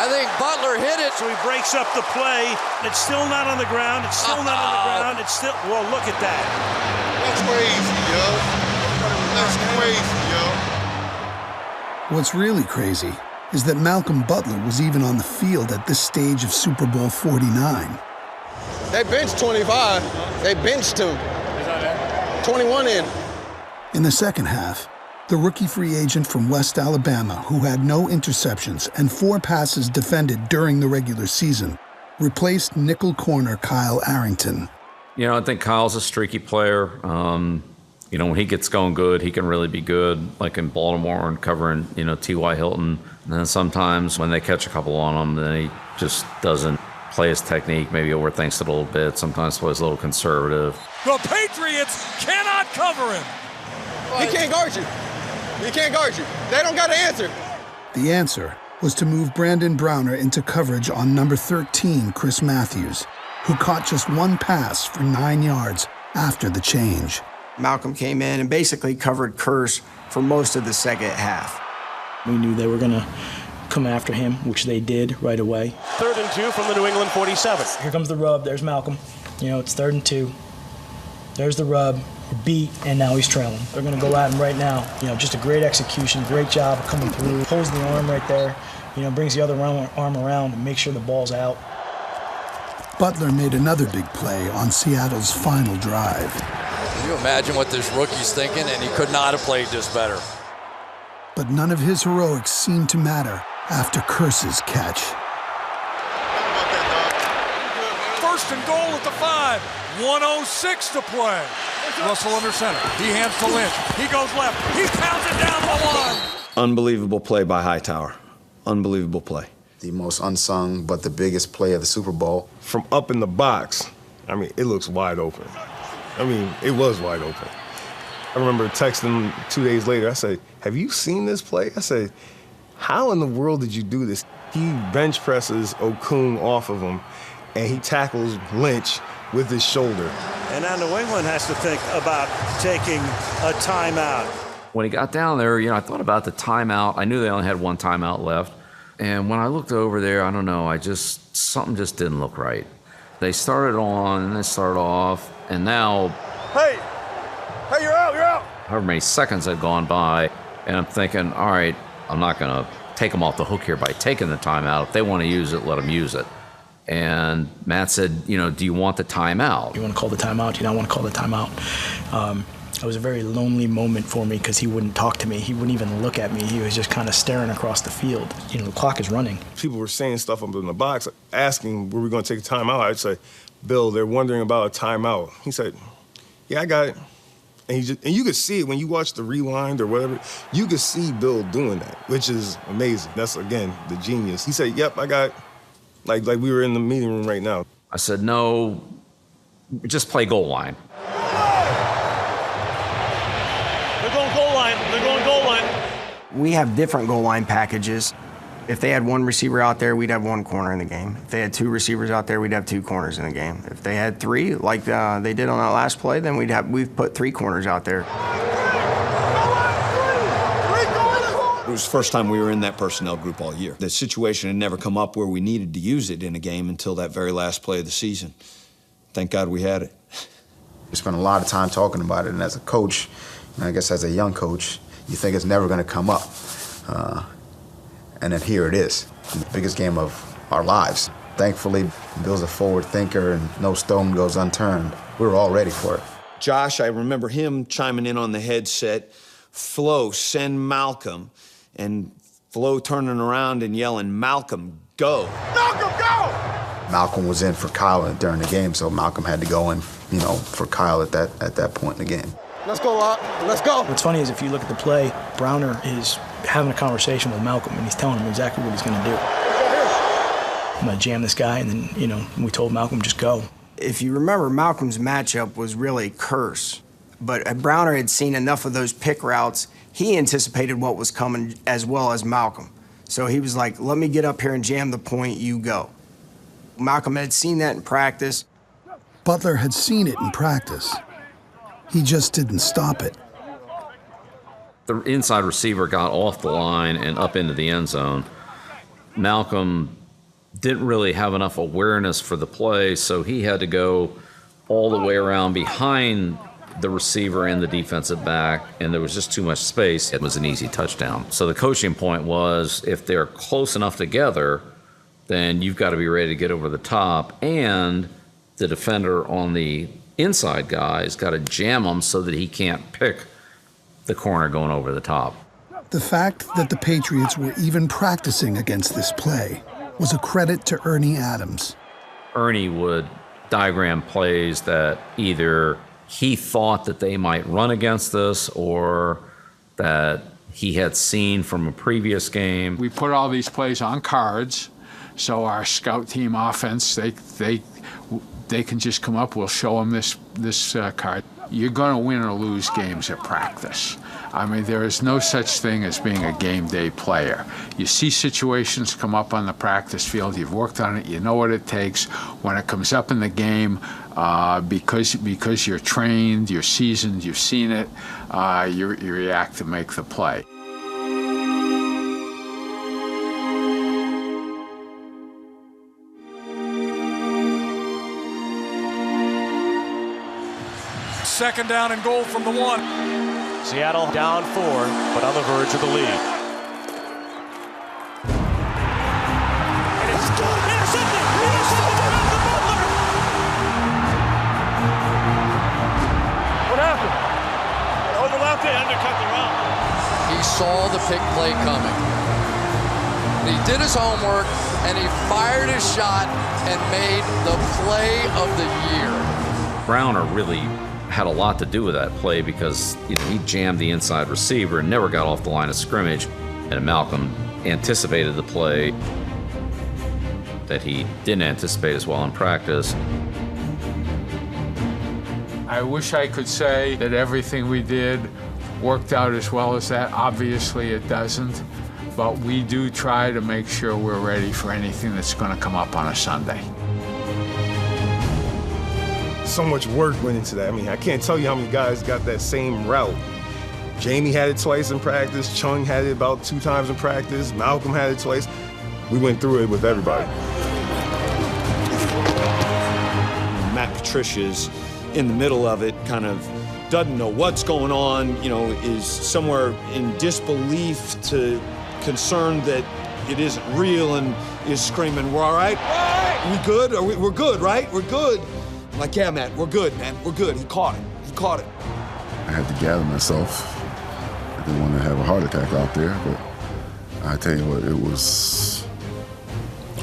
think Butler hit it. So he breaks up the play. It's still not on the ground. It's still not on the ground. It's still, well, look at that. That's crazy, yo. That's crazy, yo. What's really crazy is that Malcolm Butler was even on the field at this stage of Super Bowl 49. They benched 25. They benched him. 21 in. In the second half, the rookie free agent from West Alabama, who had no interceptions and 4 passes defended during the regular season, replaced nickel corner Kyle Arrington. You know, I think Kyle's a streaky player. You know, when he gets going good, he can really be good, like in Baltimore and covering, you know, T.Y. Hilton. And then sometimes when they catch a couple on him, then he just doesn't play his technique, maybe overthinks it a little bit, sometimes plays a little conservative. The Patriots cannot cover him. He can't guard you. He can't guard you. They don't got an answer. The answer was to move Brandon Browner into coverage on number 13, Chris Matthews, who caught just 1 pass for 9 yards after the change. Malcolm came in and basically covered Kearse for most of the second half. We knew they were going to come after him, which they did right away. 3rd and 2 from the New England 47. Here comes the rub. There's Malcolm. You know, it's 3rd and 2. There's the rub. Beat, and now he's trailing. They're going to go at him right now. You know, just a great execution, great job of coming through. Pulls the arm right there, you know, brings the other arm around and makes sure the ball's out. Butler made another big play on Seattle's final drive. Can you imagine what this rookie's thinking? And he could not have played this better. But none of his heroics seemed to matter after Kearse's catch. 1st and goal at the 5. 1:06 to play. Russell under center. He hands to Lynch. He goes left. He pounds it down the line. Unbelievable play by Hightower. Unbelievable play. The most unsung, but the biggest play of the Super Bowl. From up in the box, I mean, it looks wide open. I mean, it was wide open. I remember texting 2 days later. I said, have you seen this play? I said, how in the world did you do this? He bench presses Okung off of him, and he tackles Lynch with his shoulder. And now New England has to think about taking a timeout. When he got down there, you know, I thought about the timeout. I knew they only had 1 timeout left. And when I looked over there, I don't know, something just didn't look right. They started on, and they started off, and now... Hey, you're out. However many seconds had gone by, and I'm thinking, all right, I'm not going to take them off the hook here by taking the timeout. If they want to use it, let them use it. And Matt said, you know, do you want the timeout? You want to call the timeout? You don't want to call the timeout. It was a very lonely moment for me because he wouldn't talk to me. He wouldn't even look at me. He was just kind of staring across the field. You know, the clock is running. People were saying stuff up in the box, asking, were we going to take a timeout? I'd say, Bill, they're wondering about a timeout. He said, yeah, I got it. And you could see it when you watch the rewind or whatever. You could see Bill doing that, which is amazing. That's, again, the genius. He said, yep, I got it. Like we were in the meeting room right now. I said, no, just play goal line. They're going goal line. We have different goal line packages. If they had 1 receiver out there, we'd have 1 corner in the game. If they had 2 receivers out there, we'd have 2 corners in the game. If they had 3, like they did on that last play, then we've put 3 corners out there. It was the first time we were in that personnel group all year. The situation had never come up where we needed to use it in a game until that very last play of the season. Thank God we had it. We spent a lot of time talking about it, and as a coach, and I guess as a young coach, you think it's never going to come up. And then here it is, the biggest game of our lives. Thankfully, Bill's a forward thinker, and no stone goes unturned. We were all ready for it. Josh, I remember him chiming in on the headset, Flo, send Malcolm. And Flo turning around and yelling, Malcolm, go. Malcolm, go! Malcolm was in for Kyle during the game, so Malcolm had to go in, you know, for Kyle at that point in the game. Let's go, Locke. Let's go. What's funny is if you look at the play, Browner is having a conversation with Malcolm, and he's telling him exactly what he's going to do. I'm going to jam this guy, and then, you know, we told Malcolm, just go. If you remember, Malcolm's matchup was really Kearse. But Browner had seen enough of those pick routes. He anticipated what was coming as well as Malcolm. So he was like, let me get up here and jam the point, you go. Malcolm had seen that in practice. Butler had seen it in practice. He just didn't stop it. The inside receiver got off the line and up into the end zone. Malcolm didn't really have enough awareness for the play, so he had to go all the way around behind the receiver and the defensive back, and there was just too much space. It was an easy touchdown. So the coaching point was, if they're close enough together, then you've got to be ready to get over the top, and the defender on the inside guy has got to jam him so that he can't pick the corner going over the top. The fact that the Patriots were even practicing against this play was a credit to Ernie Adams. Ernie would diagram plays that either he thought that they might run against us or that he had seen from a previous game. We put all these plays on cards, so our scout team offense, they can just come up, we'll show them this card. You're going to win or lose games at practice. I mean, there is no such thing as being a game day player. You see situations come up on the practice field, you've worked on it, you know what it takes. When it comes up in the game, because you're trained, you're seasoned, you've seen it, you react to make the play. Second down and goal from the 1. Seattle down 4, but on the verge of the lead. And it's intercepted! What happened? Overlapped it, undercut the route. He saw the pick play coming. He did his homework, and he fired his shot and made the play of the year. Browner really had a lot to do with that play because he jammed the inside receiver and never got off the line of scrimmage. And Malcolm anticipated the play that he didn't anticipate as well in practice. I wish I could say that everything we did worked out as well as that. Obviously it doesn't, but we do try to make sure we're ready for anything that's going to come up on a Sunday. So much work went into that. I mean, I can't tell you how many guys got that same route. Jamie had it twice in practice. Chung had it about 2 times in practice. Malcolm had it twice. We went through it with everybody. Matt Patricia's in the middle of it, kind of doesn't know what's going on, is somewhere in disbelief to concerned that it isn't real and is screaming, "We're all right? We good? We're good, right? We're good." I'm like, "Yeah, Matt, we're good, man. We're good." He caught it. He caught it. I had to gather myself. I didn't want to have a heart attack out there, but I tell you what, it was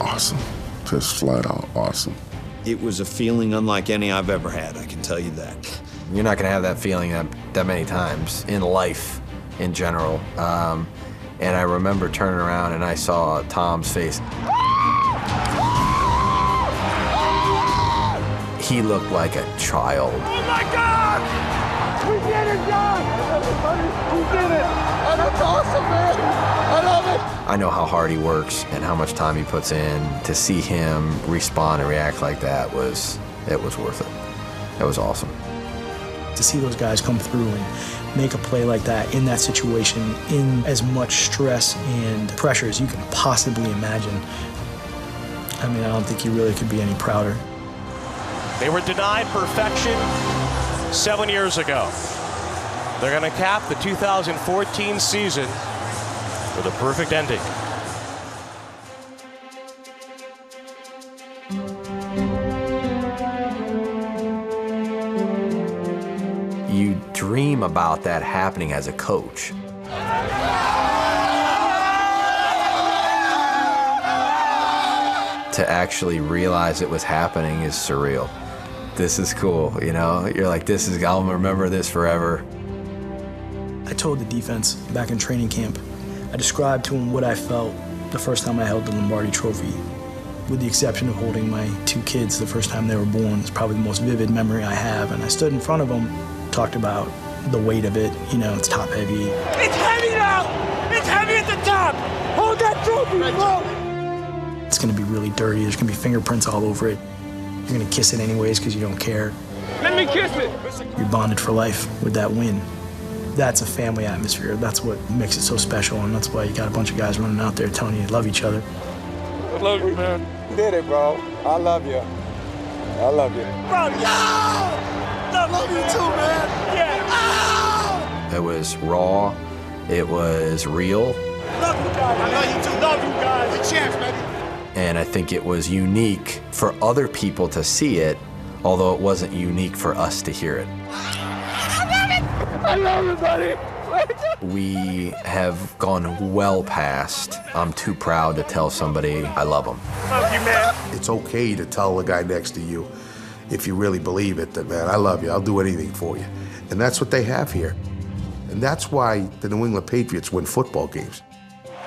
awesome. Just flat out awesome. It was a feeling unlike any I've ever had, I can tell you that. You're not going to have that feeling that many times in life in general. And I remember turning around and I saw Tom's face. He looked like a child. Oh my God! We did it, John! We did it! Oh, that's awesome, man! I love it! I know how hard he works and how much time he puts in. To see him respond and react like that it was worth it. It was awesome. To see those guys come through and make a play like that in that situation, in as much stress and pressure as you can possibly imagine, I mean, I don't think you really could be any prouder. They were denied perfection 7 years ago. They're going to cap the 2014 season with a perfect ending. You dream about that happening as a coach. To actually realize it was happening is surreal. This is cool, You're like, I'll remember this forever. I told the defense back in training camp, I described to them what I felt the first time I held the Lombardi Trophy. With the exception of holding my 2 kids the first time they were born, it's probably the most vivid memory I have. And I stood in front of them, talked about the weight of it, it's top heavy. It's heavy now! It's heavy at the top! Hold that trophy, bro! It's gonna be really dirty, there's gonna be fingerprints all over it. You're gonna kiss it anyways because you don't care. Let me kiss it! You're bonded for life with that win. That's a family atmosphere. That's what makes it so special, and that's why you got a bunch of guys running out there telling you they love each other. I love you, man. You did it, bro. I love you. I love you. Bro, yo! Love you too, man. Yeah. It was raw. It was real. Love you guys. I love you too. Love you guys. We champs, baby. And I think it was unique for other people to see it, although it wasn't unique for us to hear it. I love it, buddy. We have gone well past, I'm too proud to tell somebody I love them. Love you, man. It's okay to tell the guy next to you, if you really believe it, that, man, I love you, I'll do anything for you. And that's what they have here. And that's why the New England Patriots win football games.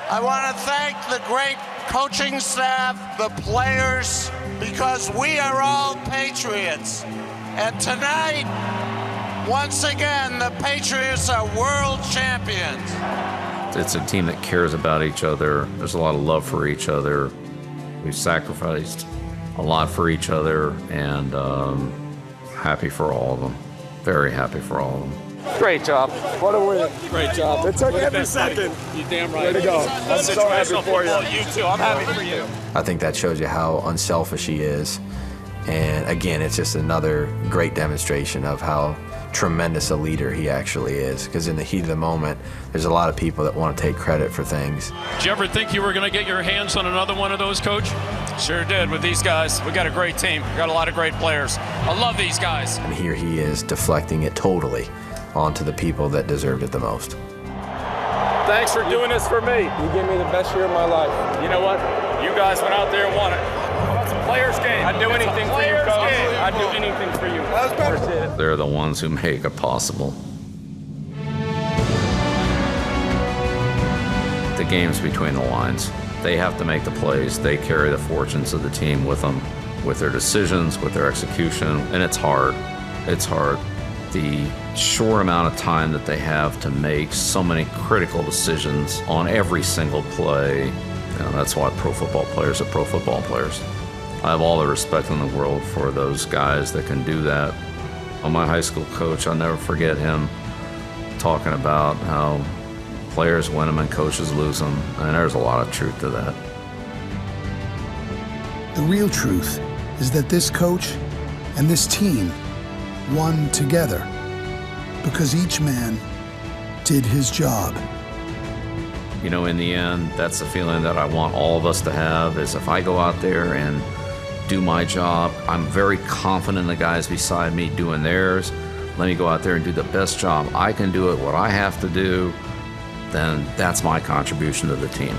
I want to thank the great coaching staff, the players, because we are all Patriots. And tonight, once again, the Patriots are world champions. It's a team that cares about each other. There's a lot of love for each other. We've sacrificed a lot for each other, and happy for all of them. Very happy for all of them. Great job. What a win. Great job. It took every second. You damn right. Way to go. I'm so happy for you. You too. I'm happy for you. I think that shows you how unselfish he is. And again, it's just another great demonstration of how tremendous a leader he actually is. Because in the heat of the moment, there's a lot of people that want to take credit for things. Did you ever think you were going to get your hands on another one of those, Coach? Sure did with these guys. We got a great team. We got a lot of great players. I love these guys. And here he is deflecting it totally onto the people that deserved it the most. Thanks for doing this for me. You gave me the best year of my life. You know what? You guys went out there and won it. It's a player's game. I'd do anything for you, Coach. I'd do anything for you. Appreciate it. They're the ones who make it possible. The game's between the lines. They have to make the plays. They carry the fortunes of the team with them, with their decisions, with their execution, and it's hard. It's hard. The short amount of time that they have to make so many critical decisions on every single play, that's why pro football players are pro football players. I have all the respect in the world for those guys that can do that. On my high school coach, I'll never forget him talking about how players win them and coaches lose them, and there's a lot of truth to that. The real truth is that this coach and this team won together because each man did his job. You know, in the end, that's the feeling that I want all of us to have, is if I go out there and do my job, I'm very confident in the guys beside me doing theirs. Let me go out there and do the best job I can do it, what I have to do, then that's my contribution to the team.